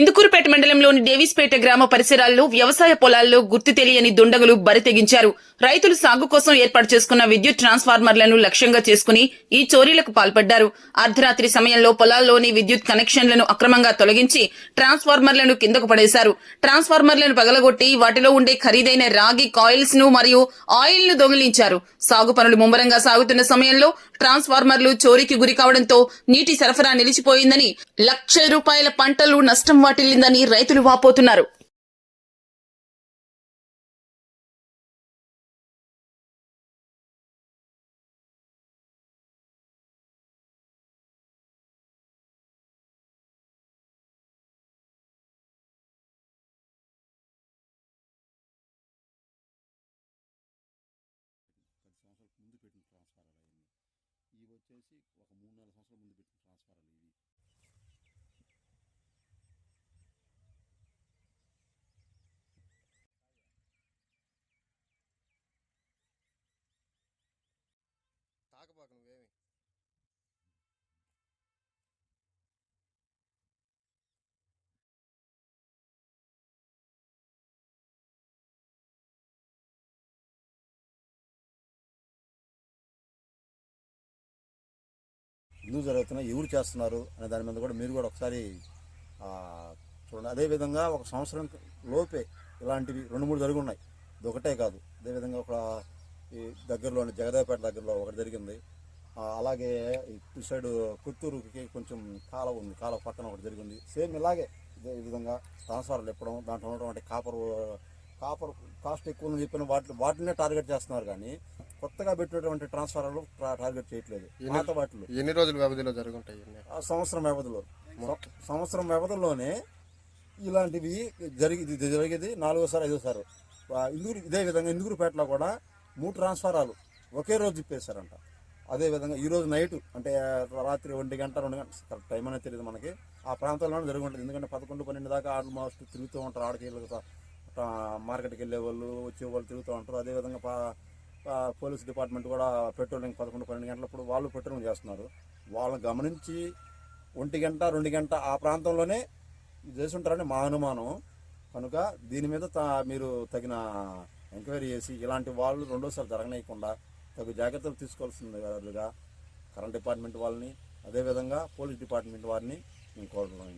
ఇందుకూరుపేట మండలంలోని డేవిస్పేట గ్రామ పరిసరాల్లో వ్యవసాయ పొలాల్లో గుర్తు తెలియని దుండగులు బరి తెగించారు. రైతులు సాగు కోసం ఏర్పాటు చేసుకున్న విద్యుత్ ట్రాన్స్ఫార్మర్లను లక్ష్యంగా చేసుకుని ఈ చోరీలకు పాల్పడ్డారు. అర్ధరాత్రి సమయంలో పొలాల్లోని విద్యుత్ కనెక్షన్లను అక్రమంగా తొలగించి ట్రాన్స్ఫార్మర్లను కిందకు పడేశారు. ట్రాన్స్ఫార్మర్లను పగలగొట్టి వాటిలో ఉండే ఖరీదైన రాగి కాయిల్స్ ను మరియు ఆయిల్ ను దొంగిలించారు. సాగు పనులు ముమ్మరంగా సాగుతున్న సమయంలో ట్రాన్స్ఫార్మర్లు చోరీకి గురి కావడంతో నీటి సరఫరా నిలిచిపోయిందని, లక్షల రూపాయల పంటలు నష్టం వాటిల్లిందని రైతులు వాపోతున్నారు. ముందు పెట్టిన ట్రాన్స్ఫారాలు అవన్నీ ఇవి వచ్చేసి ఒక 3-4 సంవత్సరాల ముందు పెట్టిన ట్రాన్స్ఫారాలు ఇవి. తాకబాకు నువ్వేమి ఎందుకు జరుగుతున్నాయి, ఎవరు చేస్తున్నారు అనే దాని మీద కూడా మీరు కూడా ఒకసారి చూడండి. అదేవిధంగా ఒక సంవత్సరం లోపే ఇలాంటివి 2-3 జరిగి ఉన్నాయి. ఇది ఒకటే కాదు. అదేవిధంగా ఒక ఈ దగ్గరలోని జగదేపేట దగ్గరలో ఒకటి జరిగింది. అలాగే ఇటు సైడ్ పుత్తూరుకి కొంచెం కాలువ ఉంది, కాలువ పక్కన ఒకటి జరిగింది. సేమ్ ఇలాగే ఇదే విధంగా ట్రాన్స్ఫార్మర్లు ఇప్పడం, దాంట్లో ఉన్నటువంటి కాపర్ కాస్ట్ ఎక్కువ ఉందని చెప్పిన వాటినే టార్గెట్ చేస్తున్నారు. కానీ కొత్తగా పెట్టినటువంటి ట్రాన్స్ఫార్మర్లు టార్గెట్ చేయట్లేదు. పాత వాటిలో ఎన్ని రోజుల వ్యవధిలో జరుగుంటాయి? సంవత్సరం వ్యవధిలోనే ఇలాంటివి జరిగేది 4వ సారి 5వ సారి. ఇదే విధంగా ఇందుకూరుపేటలో కూడా 3 ట్రాన్స్ఫారాలు ఒకే రోజు తిప్పేశారంట. అదేవిధంగా ఈరోజు నైట్ అంటే రాత్రి 1 గంట 2 గంటల కరెక్ట్ టైం అనేది తెలియదు మనకి. ఆ ప్రాంతంలోనే జరిగి ఉంటుంది. ఎందుకంటే 11-12 దాకా ఆల్మోస్ట్ తిరుగుతూ ఉంటారు. ఆడికి మార్కెట్కి వెళ్ళే వాళ్ళు, వచ్చేవాళ్ళు తిరుగుతూ ఉంటారు. అదేవిధంగా పోలీస్ డిపార్ట్మెంట్ కూడా పెట్రోలింగ్ 11-12 గంటలప్పుడు వాళ్ళు పెట్రోలింగ్ చేస్తున్నారు. వాళ్ళని గమనించి 1 గంట 2 గంట ఆ ప్రాంతంలోనే చేసి ఉంటారని మా అనుమానం. కనుక దీని మీద మీరు తగిన ఎంక్వైరీ చేసి ఇలాంటి వాళ్ళు రెండోసారి జరగనీయకుండా తగు జాగ్రత్తలు తీసుకోవాల్సిందిగా కరెంట్ డిపార్ట్మెంట్ వాళ్ళని, అదేవిధంగా పోలీస్ డిపార్ట్మెంట్ వారిని మేము కోరడం.